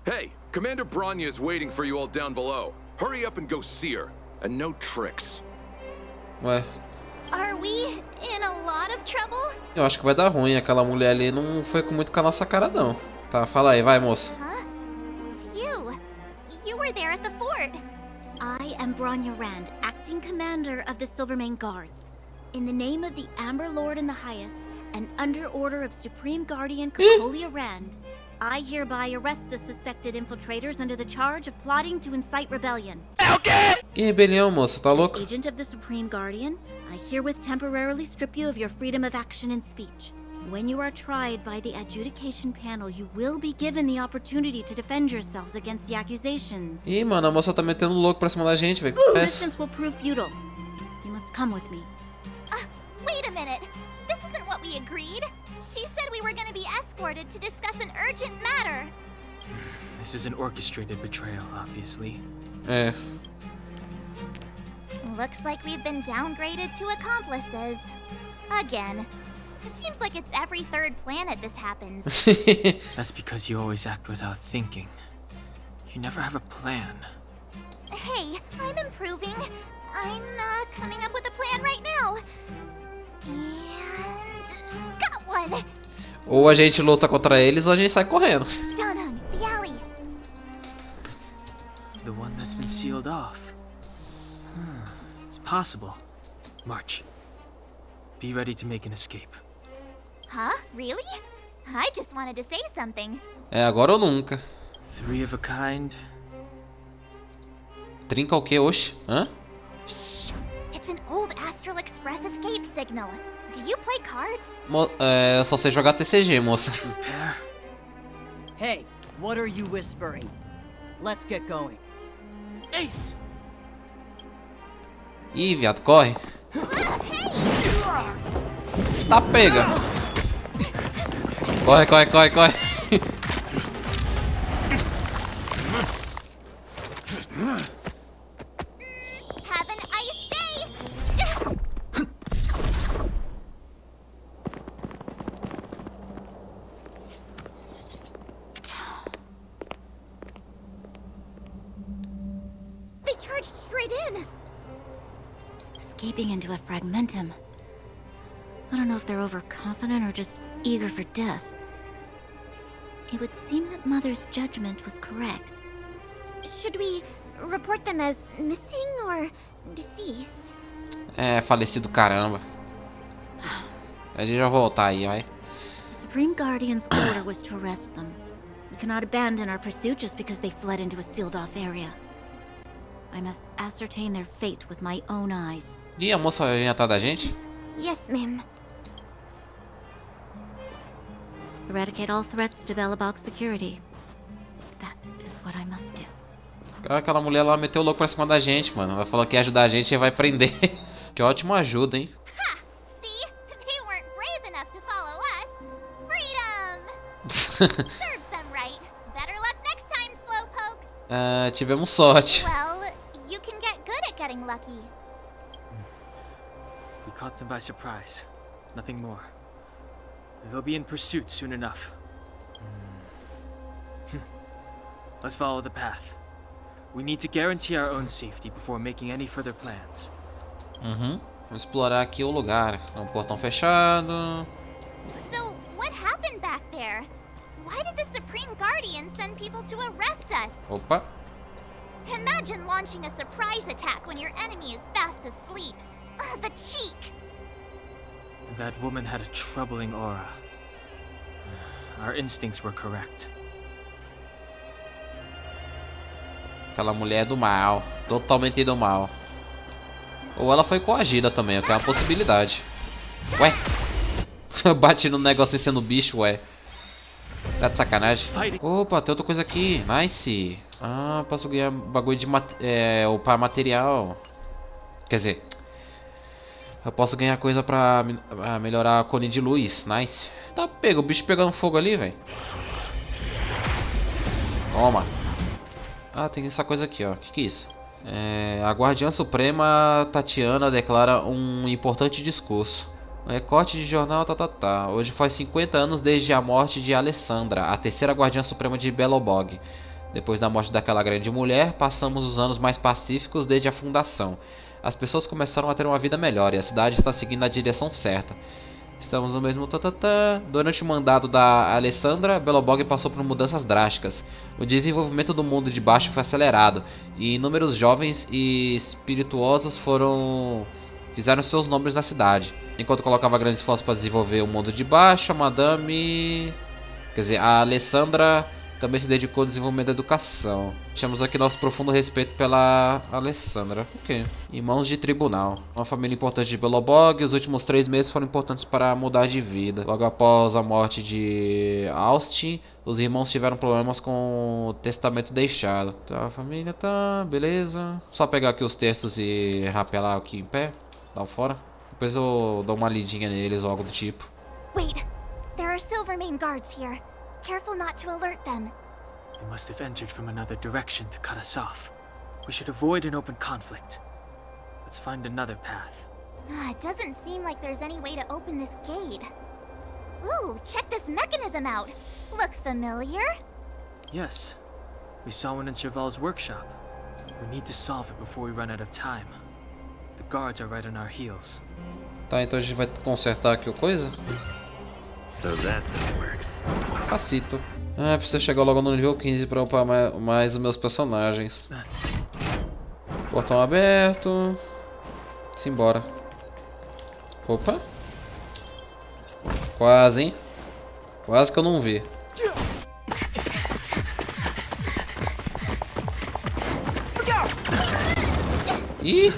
Hey, Commander Bronya is waiting for you all down below. Hurry up and go see her. And no tricks. Ué, Are we in a lot of trouble? eu acho que vai dar ruim. Aquela mulher ali não foi com muito com a nossa cara, não. Tá, fala aí, vai, moça. Huh? It's you. You were there at the fort. I am Bronya Rand, acting commander of the Silvermane Guards. In the name of the Amber Lord in the Highest, and under order of Supreme Guardian Cocolia Rand, I hereby arrest the suspected infiltrators under the charge of plotting to incite rebellion. Que rebelião, moça, tá louco? Agent of the Supreme Guardian, I herewith temporarily strip you of your freedom of action and speech. When you are tried by the adjudication panel, you will be given the opportunity to defend yourselves against the accusations. Ih, mano, a moça tá metendo louco pra cima da gente, velho. Resistance will prove futile. You must come with me. Wait a minute. This isn't what we agreed. She said we were going to be escorted to discuss an urgent matter. This is an orchestrated betrayal, obviously. É. Looks like we've been downgraded to accomplices. Again. It seems like it's every third planet this happens. That's because you always act without thinking. You never have a plan. Hey, I'm improving. I'm coming up with a plan right now. And got one. Ou a gente luta contra eles ou a gente sai correndo. Danang, the alley. The one that's been sealed off. It's possible. March. Be ready to make an escape. Huh? Really? I just wanted to say something. É, agora ou nunca. 3 of a kind. Trinca o quê, oxe? Hã? Shh! It's an old Astral Express escape signal. Do you play cards? Eu só sei jogar TCG, moça. Prepare. Hey, what are you whispering? Let's get going. Ace! Ih, viado, corre. Tá pega. Corre, corre, corre, corre. Have an ice day! They charged straight in! Escaping into a fragmentum. I don't know if they're overconfident or just eager for death. It would seem that Mother's judgment was correct. Should we report them as missing or deceased? É, falecido caramba. A gente vai voltar aí, vai. The Supreme Guardian's order was to arrest them. We cannot abandon our pursuit just because they fled into a sealed-off area. I must ascertain their fate with my own eyes. Ih, a moça vai vir atrás da gente? Yes, ma'am. Eradicate all threats to Belobog security. That is what I must do. Cara, aquela mulher lá meteu o louco pra cima da gente, mano. Ela falou que ia ajudar a gente e vai prender. Que ótima ajuda, hein? Ha! See? They weren't brave enough to follow us. Freedom! Serves them right. Better luck next time, slowpokes. Tivemos sorte. Well, you can get good at getting lucky. We caught them by surprise. Nothing more. They'll be in pursuit soon enough. Let's follow the path. We need to guarantee our own safety before making any further plans. Uhum. Vamos explorar aqui o lugar. É um portão fechado. So, what happened back there? Why did the Supreme Guardian send people to arrest us? Opa. Imagine launching a surprise attack when your enemy is fast asleep. The cheek! That woman had a troubling aura. Our instincts were correct. Aquela mulher é do mal. Totalmente do mal. Ou ela foi coagida também, que é uma possibilidade. Ué? Eu bati no negócio sendo bicho, ué. Tá de sacanagem. Opa, tem outra coisa aqui. Nice. Ah, posso ganhar bagulho de upar material. Quer dizer, eu posso ganhar coisa pra melhorar a cone de luz. Nice. Tá pego, o bicho pegando fogo ali, velho. Toma. Ah, tem essa coisa aqui, ó. Que é isso? A Guardiã Suprema Tatiana declara um importante discurso. Recorte de jornal, Hoje faz 50 anos desde a morte de Alessandra, a terceira Guardiã Suprema de Belobog. Depois da morte daquela grande mulher, passamos os anos mais pacíficos desde a fundação. As pessoas começaram a ter uma vida melhor e a cidade está seguindo a direção certa. Estamos no mesmo tatatã. Durante o mandato da Alessandra, Belobog passou por mudanças drásticas. O desenvolvimento do mundo de baixo foi acelerado e inúmeros jovens e espirituosos fizeram seus nomes na cidade. Enquanto colocava grandes esforços para desenvolver o mundo de baixo, a Alessandra também se dedicou ao desenvolvimento da educação. Deixamos aqui nosso profundo respeito pela Alessandra. Ok. Irmãos de tribunal. Uma família importante de Belobog. Os últimos 3 meses foram importantes para mudar de vida. Logo após a morte de Austin, os irmãos tiveram problemas com o testamento deixado. Tá, a família tá... beleza. Só pegar aqui os textos e rapelar aqui em pé. Dar fora. Depois eu dou uma lidinha neles ou algo do tipo. Wait, there are Silvermane guards here. Careful not to alert them. They must have entered from another direction to cut us off. We should avoid an open conflict. Let's find another path. It doesn't seem like there's any way to open this gate. Ooh, check this mechanism out. Look familiar? Yes, we saw one in Serval's workshop. We need to solve it before we run out of time. The guards are right on our heels. Tá, então a gente vai consertar aqui o coisa. So that's how it works. Facito. Ah, precisa chegar logo no nível 15 pra upar mais os meus personagens. Portão aberto. Simbora. Opa. Quase, hein? Quase que eu não vi. Ih!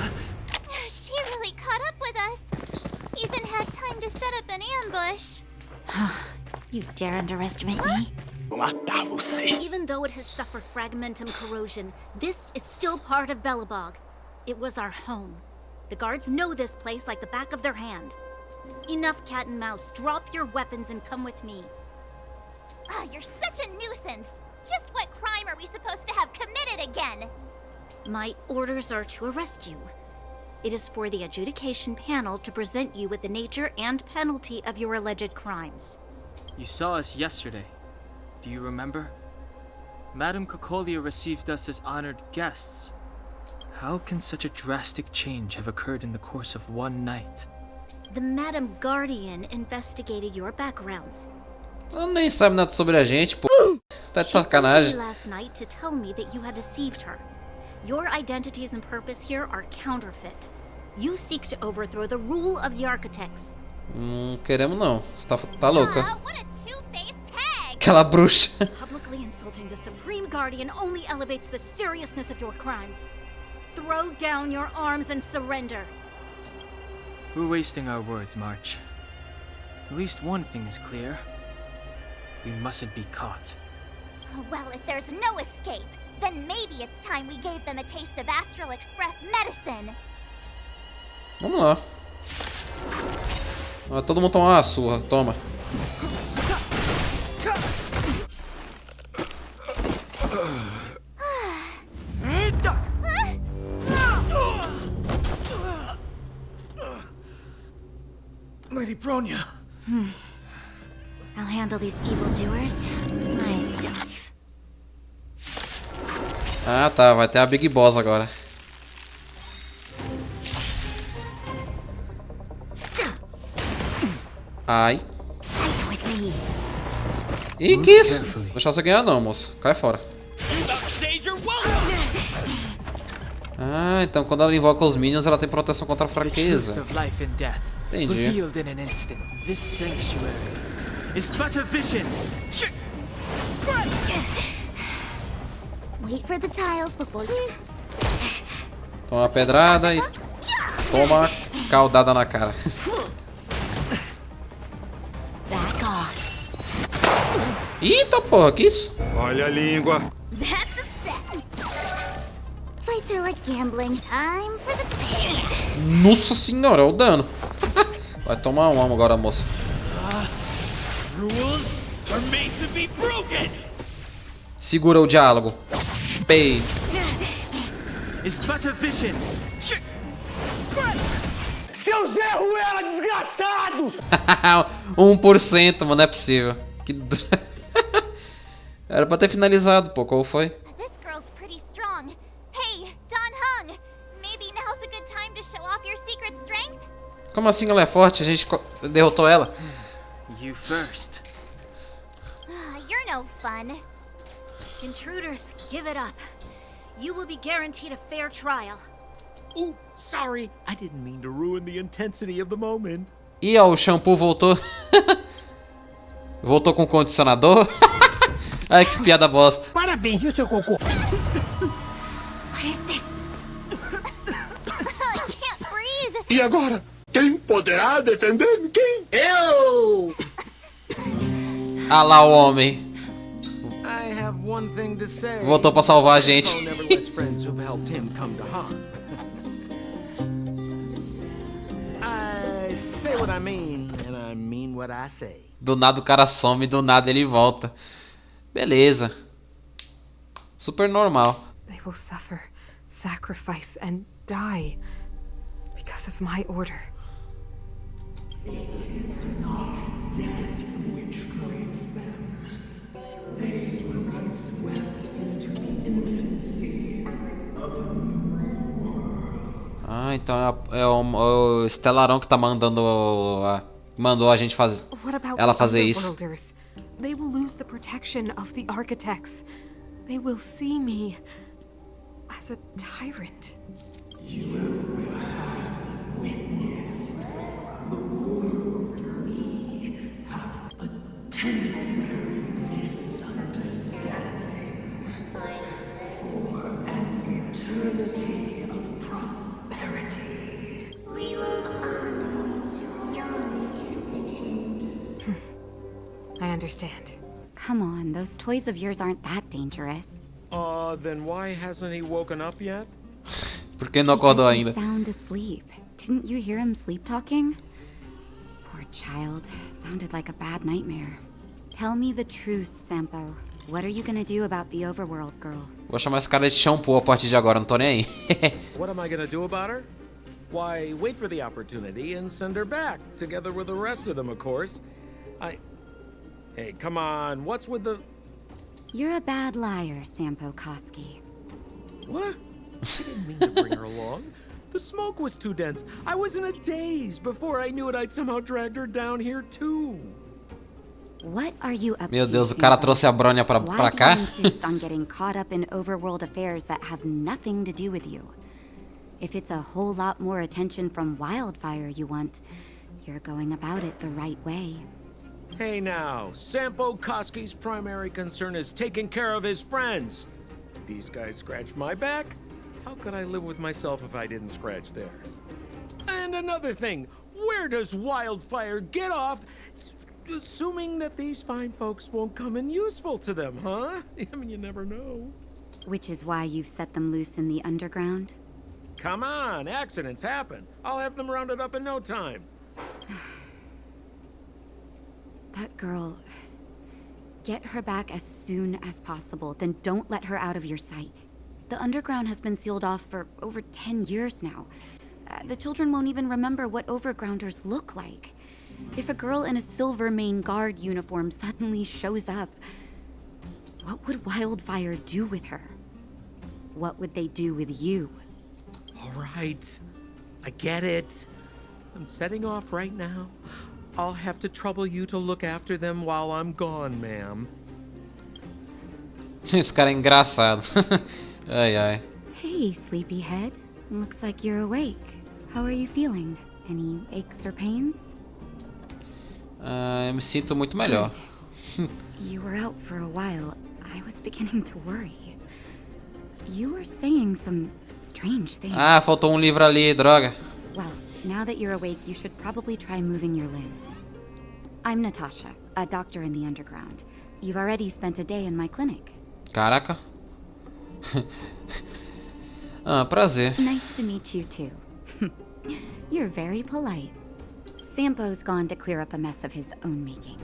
She really caught up with us. Even had time to set up an ambush. You dare underestimate me? Matar você. Even though it has suffered fragmentum corrosion, this is still part of Belobog. It was our home. The guards know this place like the back of their hand. Enough cat and mouse. Drop your weapons and come with me. You're such a nuisance. Just what crime are we supposed to have committed again? My orders are to arrest you. It is for the adjudication panel to present you with the nature and penalty of your alleged crimes. You saw us yesterday. Do you remember? Madame Cocolia received us as honored guests. How can such a drastic change have occurred in the course of one night? The Madam Guardian investigated your backgrounds. Ela nem sabe nada sobre a gente, pô. Tá de She sent me sacanagem. last night to tell me that you had deceived her. Your identities and purpose here are counterfeit. You seek to overthrow the rule of the architects. Queremos não. Você tá louca. What a two-faced hag! Aquela bruxa. Publicly insulting the Supreme Guardian only elevates the seriousness of your crimes. Throw down your arms and surrender. We're wasting our words, March. At least one thing is clear. We mustn't be caught. Well, if there's no escape, then maybe it's time we gave them a taste of Astral Express medicine. Vamos lá. Todo mundo toma uma surra. Toma. Lady Bronya! I'll handle these evildoers myself. Ah, tá. Vai ter a Big Boss agora. Ai. Fight with me. Ih, que isso? Não vou deixar você ganhar não, moço. Cai fora. Ah, então quando ela invoca os minions, ela tem proteção contra a fraqueza. Truth of life and death, Entendi. revealed in an instant. This sanctuary is but a vision. Wait for the tiles before you... Toma uma pedrada e toma uma caudada na cara. Back off. Eita porra, que isso? Olha a língua. That's a set. Fights are like gambling. Time for the pay. Nossa senhora, é o dano. Vai tomar um agora, moça. Rules are made to be broken. Segura o diálogo. Pei. Is but a vision. Seus Zé Ruela desgraçados! 1%, mano, não é possível. Que... Era pra ter finalizado, pô, qual foi? Como assim ela é forte? A gente derrotou ela. You first. You're no fun. Intruders, give it up. You will be guaranteed a fair trial. Ooh, sorry. I didn't mean to ruin the intensity of the moment. Ih, ó, o shampoo voltou. Voltou com o condicionador. Ai, que piada bosta. Parabéns, viu, seu cocô? What is this? I can't breathe. E agora? Quem poderá defender quem? Eu! Ah lá o homem. I have one thing to say. Voltou pra salvar a gente. Shampo never lets friends who've helped him come to harm. I say what I mean, and I mean what I say. Do nada o cara some, do nada ele volta. Beleza. Super normal. They will suffer, sacrifice, and die because of my order. Ah, então é o Estelarão que tá mandando mandou a gente fazer. What about Ela the fazer isso. Underworlders? They will lose the protection of the architects. They will see me as a tyrant. I understand. Come on, those toys of yours aren't that dangerous. Then why hasn't he woken up yet? Por que não acordou Because he's ainda? sound asleep. Didn't you hear him sleep talking? Poor child. Sounded like a bad nightmare. Tell me the truth, Sampo. What are you gonna do about the overworld girl? Vou chamar esse cara de shampoo a partir de agora, não tô nem aí. What am I gonna do about her? Why, wait for the opportunity and send her back, together with the rest of them, of course. Hey, come on, what's with the... You're a bad liar, Sampo Koski. What? I didn't mean to bring her along. The smoke was too dense. I was in a daze. Before I knew it, I'd somehow dragged her down here, too. What are you up Meu to, Deus, o cara Sampo? trouxe a Bronha pra Why do cá. you insist on getting caught up in overworld affairs that have nothing to do with you? If it's a whole lot more attention from Wildfire you want, you're going about it the right way. Hey now, Sampo Koski's primary concern is taking care of his friends. These guys scratched my back. How could I live with myself if I didn't scratch theirs? And another thing, where does Wildfire get off assuming that these fine folks won't come in useful to them, huh? I mean, you never know. Which is why you've set them loose in the underground? Come on, accidents happen. I'll have them rounded up in no time. That girl... Get her back as soon as possible, then don't let her out of your sight. The underground has been sealed off for over 10 years now. The children won't even remember what overgrounders look like. If a girl in a silver main guard uniform suddenly shows up, what would Wildfire do with her? What would they do with you? All right, I get it. I'm setting off right now. I'll have to trouble you to look after them while I'm gone, ma'am. Esse cara é engraçado. Ai, ai. Hey, sleepyhead. Looks like you're awake. How are you feeling? Any aches or pains? Eu me sinto muito melhor. You were out for a while. I was beginning to worry. You were saying some strange things. Ah, faltou um livro ali, droga. Well, now that you're awake, you should probably try moving your limbs. I'm Natasha, a doctor in the underground. You've already spent a day in my clinic. Caraca. Prazer. Nice to meet you too. You're very polite. Sampo's gone to clear up a mess of his own making.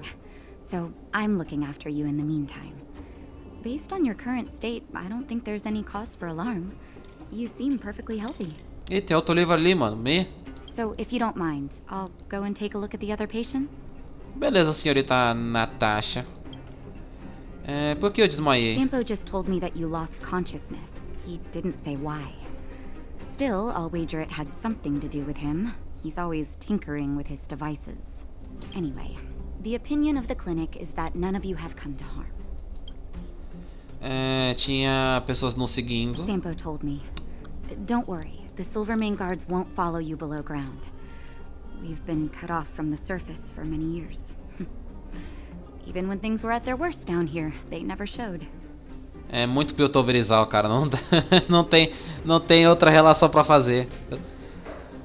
So I'm looking after you in the meantime. Based on your current state, I don't think there's any cause for alarm. You seem perfectly healthy. Ih, tem outro livro ali, mano. So if you don't mind, I'll go and take a look at the other patients. Beleza, senhorita Natasha. Por que eu desmaiei? Sampo just told me that you lost consciousness. He didn't say why. Still, I'll wager it had something to do with him. He's always tinkering with his devices. Anyway, the opinion of the clinic is that none of you have come to harm. Tinha pessoas nos seguindo. Shampo told me. Don't worry, the Silvermane guards won't follow you below ground. We've been cut off from the surface for many years. Even when things were at their worst down here, they never showed. É muito Piltoverizal, cara. Não tem outra relação pra fazer.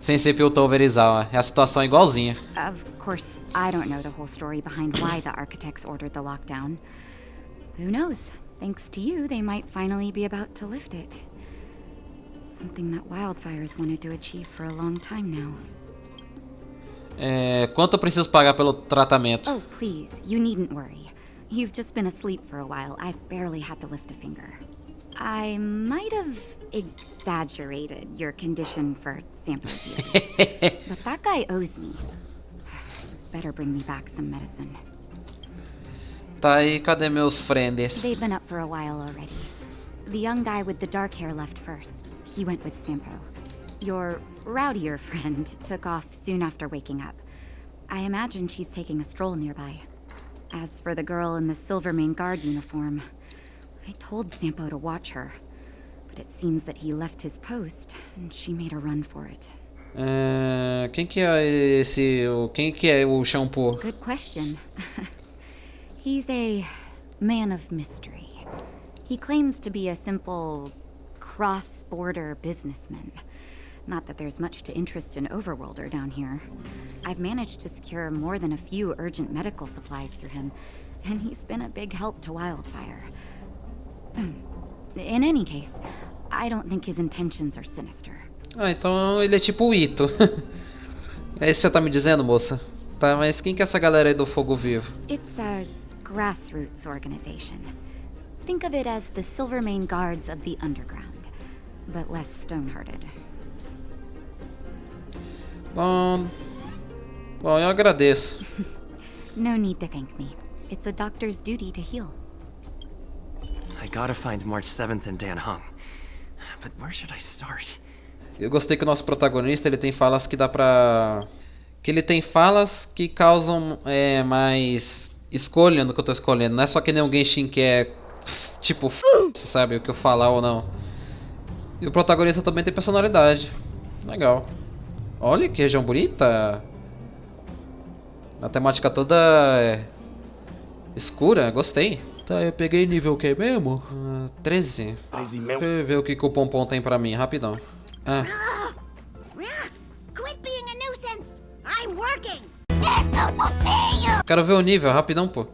Sem ser Piltoverizal. A situação é igualzinha. Of course, I don't know the whole story behind why the architects ordered the lockdown. Who knows? Thanks to you, they might finally be about to lift it. Something that wildfires wanted to achieve for a long time now. Quanto eu preciso pagar pelo tratamento? Oh, please, you needn't worry. You've just been asleep for a while. I barely had to lift a finger. I might have exaggerated your condition for Sampo's years. But that guy owes me. Better bring me back some medicine. Tá aí, cadê meus friends? They've been up for a while already. The young guy with the dark hair left first. He went with Shampo. Your rowdier friend took off soon after waking up. I imagine she's taking a stroll nearby. As for the girl in the Silvermane guard uniform, I told Shampo to watch her. But it seems that he left his post, and she made a run for it. Quem que é quem que é o Shampo? Good question. He's a man of mystery. He claims to be a simple cross-border businessman. Not that there's much to interest an overworlder down here. I've managed to secure more than a few urgent medical supplies through him, and he's been a big help to Wildfire. In any case, I don't think his intentions are sinister. Ah, então ele é tipo o Ito. É isso que você tá me dizendo, moça? Tá, mas quem que é essa galera aí do Fogo Vivo? It's a grassroots organization. Think of it as the Silvermane Guards of the Underground, but less stone-hearted. Bom, eu agradeço. No need to thank me. It's a doctor's duty to heal. I gotta find March 7th in Danheng. But where should I start? Eu gostei que o nosso protagonista, ele tem falas que dá pra... Que ele tem falas que causam mais escolha no que eu tô escolhendo. Não é só que nem um Genshin que é tipo, você sabe o que eu falar ou não. E o protagonista também tem personalidade. Legal. Olha que região bonita. A temática toda escura, gostei. Tá, eu peguei nível o que mesmo? 13. 13 Deixa eu ver o que o Pompom tem pra mim, rapidão. Quit being a nuisance! I'm working! Quero ver o nível, rapidão, pô.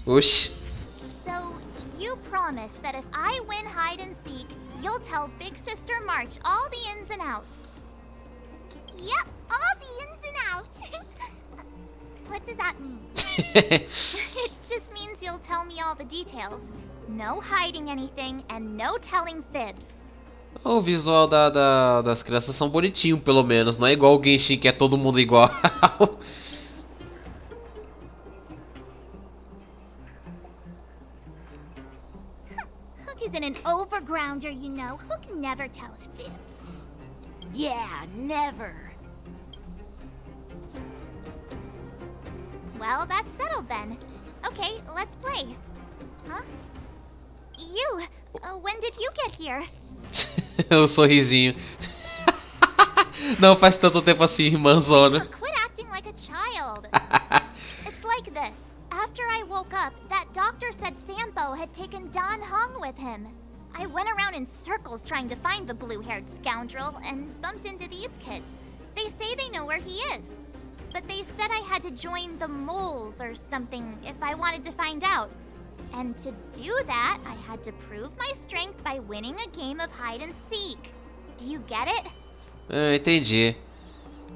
Oxi. So, you promise that if I win hide and seek, you'll tell Big Sister March all the ins and outs. Yep, all the ins and outs. What does that mean? It just means you'll tell me all the details. No hiding anything and no telling fibs. O visual das crianças são bonitinho, pelo menos. Não é igual o Genshin, que é todo mundo igual. Hook isn't an overgrounder, you know. Hook never tells fibs. Yeah, never. Well, that's settled then. Okay, let's play. Huh? You, when did you get here? O sorrisinho. Não faz tanto tempo assim, irmãzona. Quit acting like a child. It's like this. After I woke up, that doctor said Shampo had taken Dan Hong with him. I went around in circles trying to find the blue-haired scoundrel and bumped into these kids. They say they know where he is. But they said I had to join the moles or something if I wanted to find out. And to do that, I had to prove my strength by winning a game of hide and seek. Do you get it? Entendi.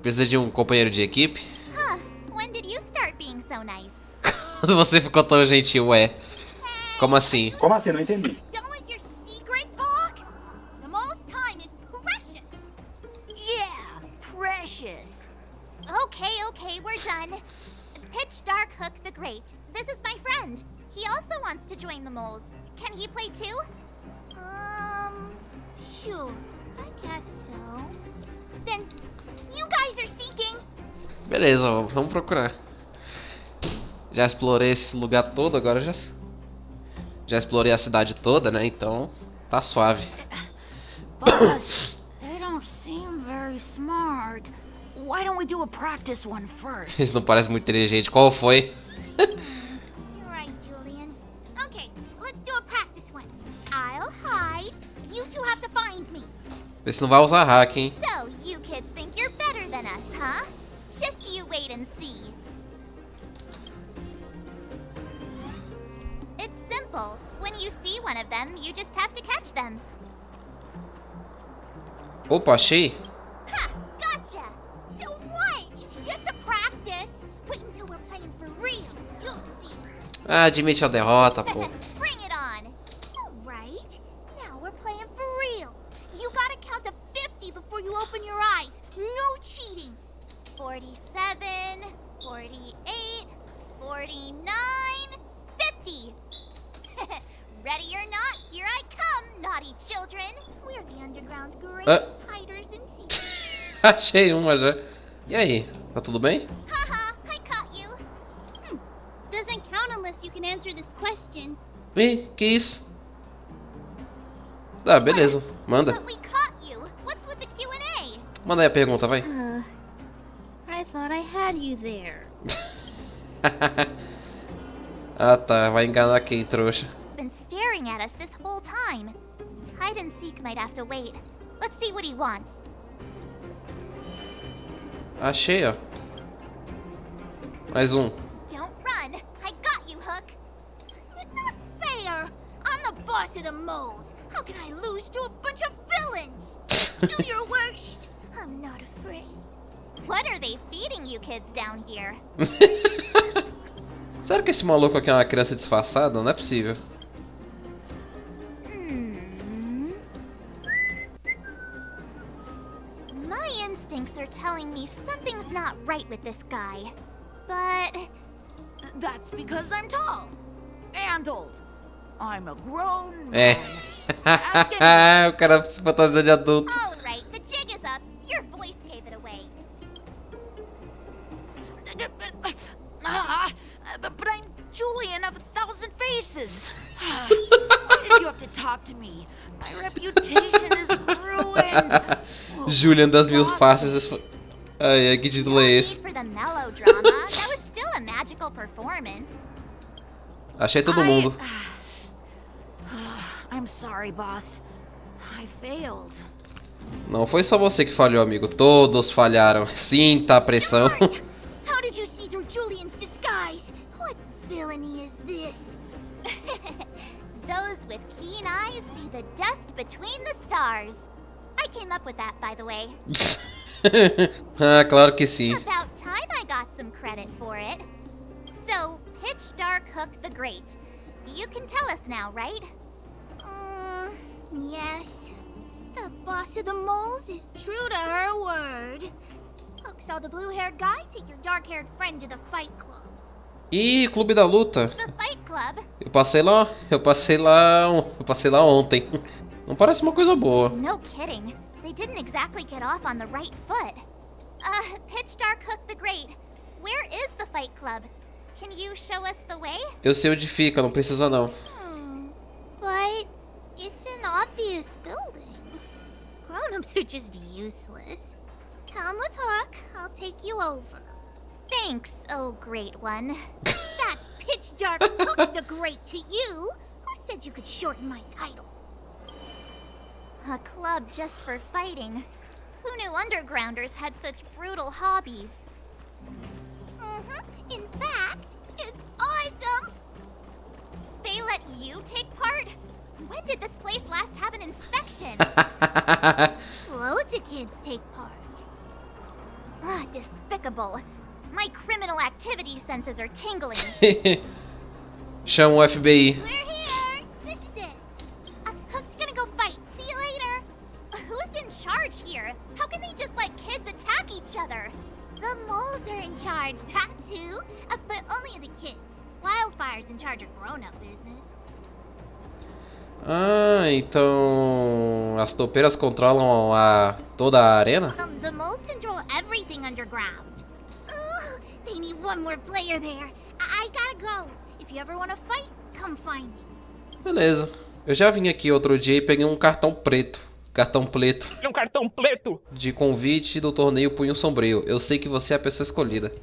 Precisa de um companheiro de equipe? Huh, when did you start being so nice? Quando você ficou tão gentil, ué. Como assim? Como assim? Não entendi. Done with your secret talk? The most time is precious. Yeah, precious. Okay, we're done. Pitch Dark Hook the Great. This is my friend. He also wants to join the moles. Can he play too? Phew, I guess so. Then, you guys are seeking. Beleza, vamos procurar. Já explorei esse lugar todo, agora já explorei a cidade toda, né? Então tá suave. Boss, they don't seem very smart. Why don't we do a practice one first? Eles não parecem muito inteligentes. Qual foi? You're right, Julian. Okay, let's do a practice one. I'll hide. You two have to find me. Vê se não vai usar hack, hein? So, you kids think you're better than us, huh? Just you wait and see. It's simple. When you see one of them, you just have to catch them. Opa, achei. Ha! Gotcha! So what? It's just a practice. Wait until we're playing for real. You'll see. Ah, admite a derrota, pô. Bring it on. Alright. Now we're playing for real. You gotta count to 50 before you open your eyes. No cheating. 47, 48, 49, 50. Ready or not, here I come, naughty children. We're the underground great hiders and seekers. Achei uma já. E aí, tá tudo bem? Haha, I caught you. Doesn't count unless you can answer this question. Ih, que isso? Tá, beleza. Manda. But we caught you. What's with the Q&A? Manda aí a pergunta, vai. I thought I had you there. Ah tá, vai enganar quem, trouxa. Been staring at us this whole time. Hide and seek might have to wait. Let's see what he wants. Achei, ó. Mais um. Don't run. I got you, Hook. Not fair. I'm the boss of the moles. How can I lose to a bunch of villains? Do your worst. I'm not afraid. What are they feeding you kids down here? Será que esse maluco aqui é uma criança disfarçada? Não é possível. My instincts are telling me something's not right with this guy. But That's because I'm tall and old. I'm a grown É. O cara se fantasia de adulto. all right, the jig is up. Your voice gave it away. But I'm Julian of 1,000 faces. Why did you have to talk to me? My reputation is ruined. Julian das mil faces. Ai, que título é esse? For the melodrama, that was still a magical performance. Achei todo mundo. I'm sorry, boss. I failed. Não foi só você que falhou, amigo. Todos falharam. Sinta a pressão. How did you see through Julian's disguise? What villainy is this? Those with keen eyes see the dust between the stars. I came up with that, by the way. Ah, claro que sim. About time I got some credit for it. So, Pitch Dark Hook the Great. You can tell us now, right? Yes. The boss of the moles is true to her word. Hook saw the blue-haired guy take your dark-haired friend to the fight club. Ih, Clube da Luta. The fight club? Eu passei lá ontem. Não parece uma coisa boa. No kidding. They didn't exactly get off on the right foot. Pitch Dark Hook the Great. Where is the fight club? Can you show us the way? Eu sei onde fica, não precisa não. But it's an obvious building. Grown-ups are just useless. Come with Hook. I'll take you over. Thanks, oh great one. That's Pitch Dark Hook the Great to you. Who said you could shorten my title? A club just for fighting. Who knew undergrounders had such brutal hobbies? In fact, it's awesome! They let you take part? When did this place last have an inspection? Loads of kids take part. Ah, despicable. My criminal activity senses are tingling. Chama o FBI. We're here! This is it. Hook's gonna go fight. See you later. Who's in charge here? How can they just let kids attack each other? The moles are in charge, that's who. But only the kids. Wildfire's in charge of grown-up business. Ah, então As topeiras controlam toda a arena? The moles control everything underground. Ooh, they need one more player there. I gotta go. If you ever want to fight, come find me. Beleza. Eu já vim aqui outro dia e peguei um cartão preto. Cartão preto. Um cartão preto! De convite do torneio Punho Sombrio. Eu sei que você é a pessoa escolhida.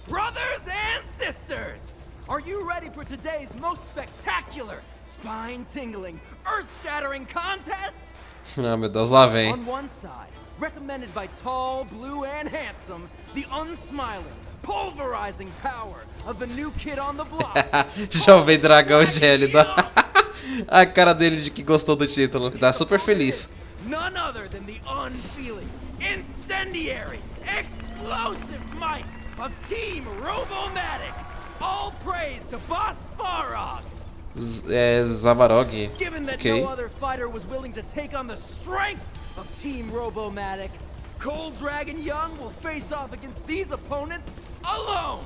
Brothers and sisters! Are you ready for today's most spectacular, spine-tingling, earth-shattering contest? Ah, meu Deus, lá vem. On one side, recommended by tall, blue, and handsome, the unsmiling, pulverizing power of the new kid on the block. Jovem dragão gélido. A cara dele de que gostou do título. Tá super feliz. None other than the unfeeling, incendiary, explosive might of Team Robomatic. All praise to Boss Svarog. Zavarog. Given that no other fighter was willing to take on the strength of Team Robomatic, Cold Dragon Young will face off against these opponents alone.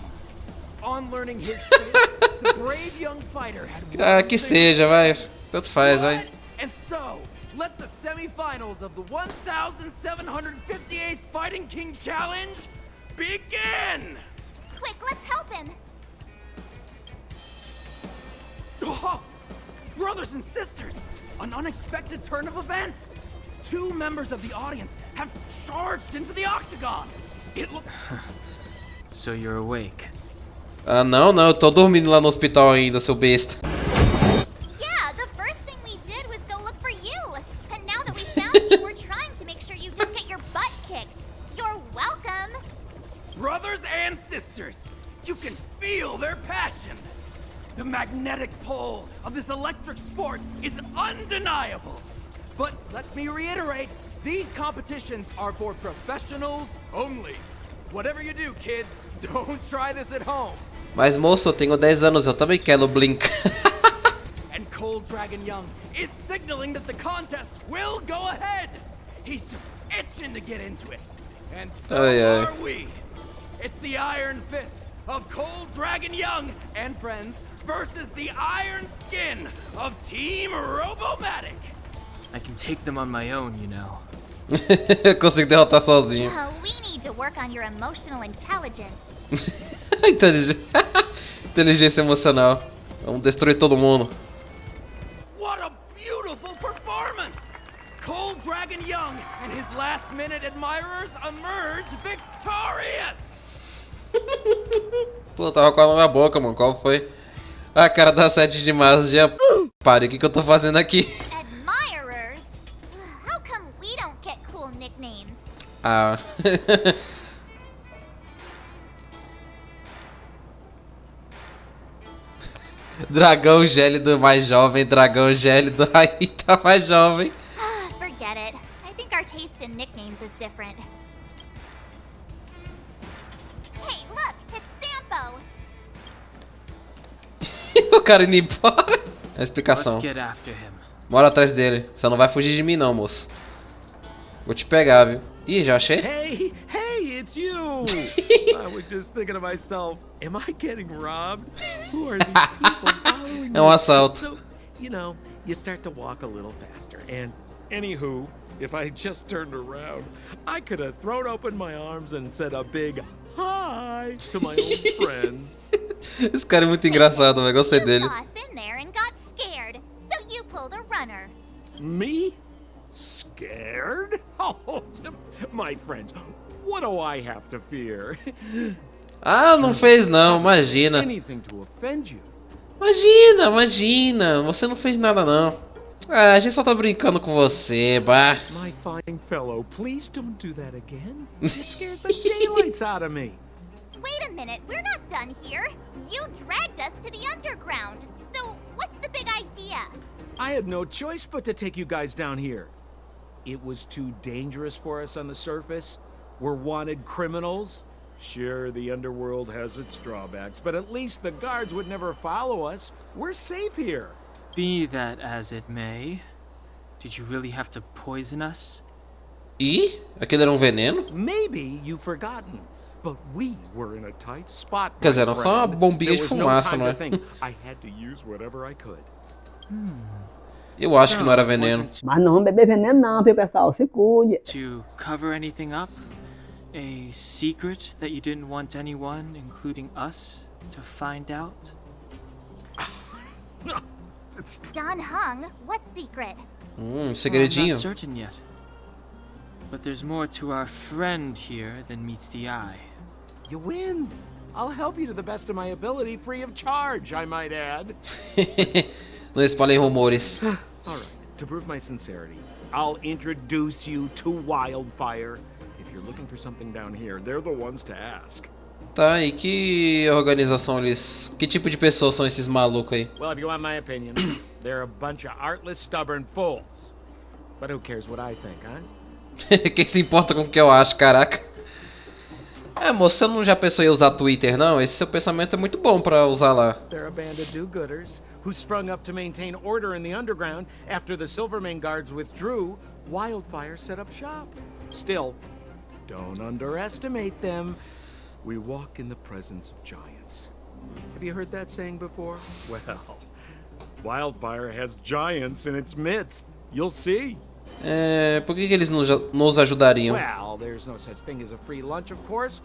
On learning his fate, the brave young fighter had Ah, que seja, vai. Tanto faz, vai. And so, let the semifinals of the 1758th Fighting King Challenge begin! Quick, let's help him. Oh, brothers and sisters, an unexpected turn of events. Two members of the audience have charged into the octagon. It looks. So you're awake. Ah, não, eu tô dormindo lá no hospital ainda, seu besta. Yeah, the first thing we did was go look for you. And now that we found you, we're trying to make sure you don't get your butt kicked. You're welcome. Brothers and sisters, you can feel their passion. The magnetic pull of this electric sport is undeniable. But let me reiterate, these competitions are for professionals only. Whatever you do, kids, don't try this at home. Mas moço, eu tenho 10 anos, eu também quero brincar. And Cold Dragon Young is signaling that the contest will go ahead. He's just itching to get into it. And so are we. It's the Iron Fists of Cold Dragon Young and friends versus the Iron Skin of Team Robomatic. I can take them on my own, you know. Eu consigo derrotar sozinho. Well, we need to work on your emotional intelligence. Inteligência emocional. Vamos destruir todo mundo. What a beautiful performance! Cold Dragon Young and his last-minute admirers emerge victorious! Pô, tava com a água na boca, mano. Qual foi? A cara da sede demais. Já pare, o que eu tô fazendo aqui? Admirers? How come we don't get cool nicknames? Ah. Dragão gélido mais jovem, dragão gélido aí tá mais jovem. Forget it. I think our taste in nicknames is different. Hey, look, it's Shampo. O cara indo embora. A explicação. Let's get after him. Bora atrás dele. Você não vai fugir de mim não, moço. Vou te pegar, viu? Ih, já achei? Hey, it's you! I was just thinking to myself, am I getting robbed? Who are these people following me? É um assalto. So, you know, you start to walk a little faster. And anywho, if I just turned around, I could have thrown open my arms and said a big hi to my old friends. Esse cara é muito engraçado, velho. Gostei dele. You saw us in there and got scared, so you pulled a runner. Me? Scared? Oh, my friends, what do I have to fear? Ah, não fez não, imagina. Anything to offend you. Imagina. Você não fez nada não. Ah, a gente só tá brincando com você, bah. My fine fellow, please don't do that again. You scared the daylights out of me. Wait a minute, we're not done here. You dragged us to the underground. So, what's the big idea? I had no choice but to take you guys down here. It was too dangerous for us on the surface. We're wanted criminals. Sure, the underworld has its drawbacks, but at least the guards would never follow us. We're safe here. Be that as it may, did you really have to poison us? Ih, aquele era um veneno? Maybe you've forgotten, but we were in a tight spot. Quer dizer, não só uma bombinha de fumaça, não é? I had to use whatever I could. Eu acho que não era veneno. Mas não vamos beber veneno não, viu, pessoal? Se cuide. To cover anything up? A secret that you didn't want anyone, including us, to find out? Don Hung? What secret? Segredinho. I'm not certain yet. But there's more to our friend here than meets the eye. You win. I'll help you to the best of my ability, free of charge, I might add. Não espalhem rumores. All right, to prove my sincerity, I'll introduce you to Wildfire. If you're looking for something down here, they're the ones to ask. Tá, e que organização eles... Que tipo de pessoas são esses malucos aí? Well, if you want my opinion, they're a bunch of artless, stubborn fools. But who cares what I think, huh? Quem se importa com o que eu acho, caraca? É, moço, você não já pensou em usar Twitter, não? Esse seu pensamento é muito bom pra usar lá. They're a band of do-gooders who sprung up to maintain order in the underground after the Silvermane guards withdrew. Wildfire set up shop. Still, don't underestimate them. We walk in the presence of giants. Have you heard that saying before? Well, Wildfire has giants in its midst. You'll see. Por que eles nos ajudariam? Well, there's no such thing as a free lunch, of course.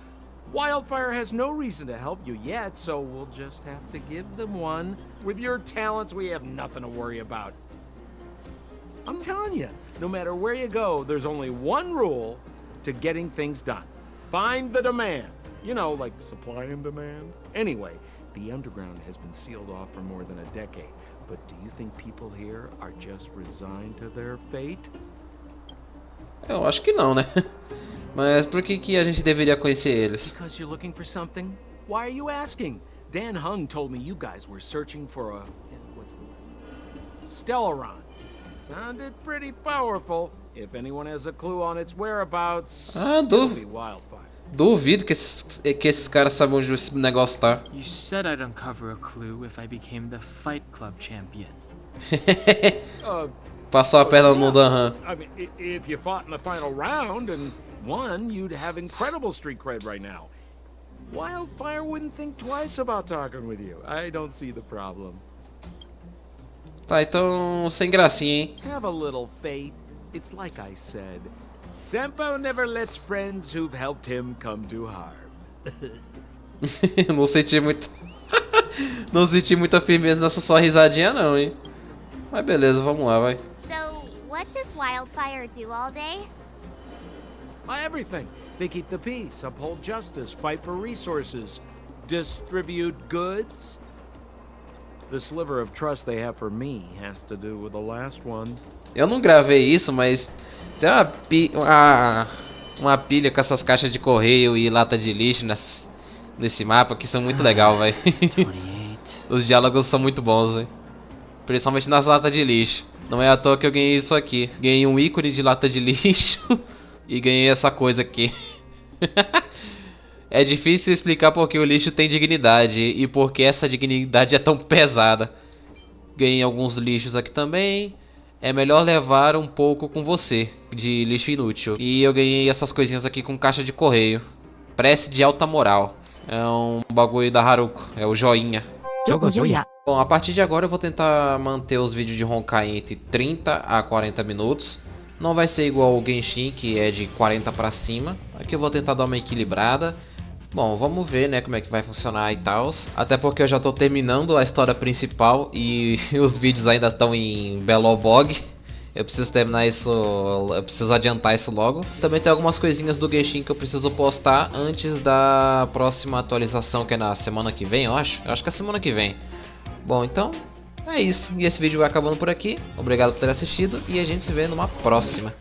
Wildfire has no reason to help you yet, so we'll just have to give them one. With your talents, we have nothing to worry about. I'm telling you, no matter where you go, there's only one rule to getting things done. Find the demand. You know, like supply and demand. Anyway, the underground has been sealed off for more than a decade. But do you think people here are just resigned to their fate? Eu acho que não, né? Mas por que a gente deveria conhecer eles? Because you're looking for something? Why are you asking? Dan Hung told me you guys were searching for a... what's the word? Stellaron. Sounded pretty powerful. If anyone has a clue on its whereabouts, it'll be Wildfire. Duvido que esses caras sabem onde esse negócio tá. You said I'd uncover a clue if I became the Fight Club champion. Passou a perna no Dan. I mean, if you fought in the final round and won, you'd have incredible street cred right now. Wildfire wouldn't think twice about talking with you. I don't see the problem. Tá, então sem gracinha, hein? Have a little faith. It's like I said. Shampo never lets friends who've helped him come to harm. Não senti muito... Não senti muita firmeza nessa sua risadinha não, hein? Mas beleza, vamos lá, vai. So, what does Wildfire do all day? Everything. They keep the peace, uphold justice, fight for resources, distribute goods. The sliver of trust they have for me has to do with the last one. Eu não gravei isso, mas tem uma pilha com essas caixas de correio e lata de lixo nesse mapa que são muito legal, velho. Os diálogos são muito bons, velho. Principalmente nas latas de lixo. Não é à toa que eu ganhei isso aqui. Ganhei um ícone de lata de lixo e ganhei essa coisa aqui. É difícil explicar porque o lixo tem dignidade e porque essa dignidade é tão pesada. Ganhei alguns lixos aqui também. É melhor levar um pouco com você, de lixo inútil. E eu ganhei essas coisinhas aqui com caixa de correio. Prece de alta moral. É um bagulho da Haruko, é o joinha. Bom, a partir de agora eu vou tentar manter os vídeos de Honkai entre 30 a 40 minutos. Não vai ser igual o Genshin, que é de 40 pra cima. Aqui eu vou tentar dar uma equilibrada. Bom, vamos ver, né, como é que vai funcionar e tal. Até porque eu já tô terminando a história principal e os vídeos ainda estão em Belobog. Eu preciso terminar isso, eu preciso adiantar isso logo. Também tem algumas coisinhas do Genshin que eu preciso postar antes da próxima atualização, que é na semana que vem, eu acho. Eu acho que é semana que vem. Bom, então é isso. E esse vídeo vai acabando por aqui. Obrigado por ter assistido e a gente se vê numa próxima.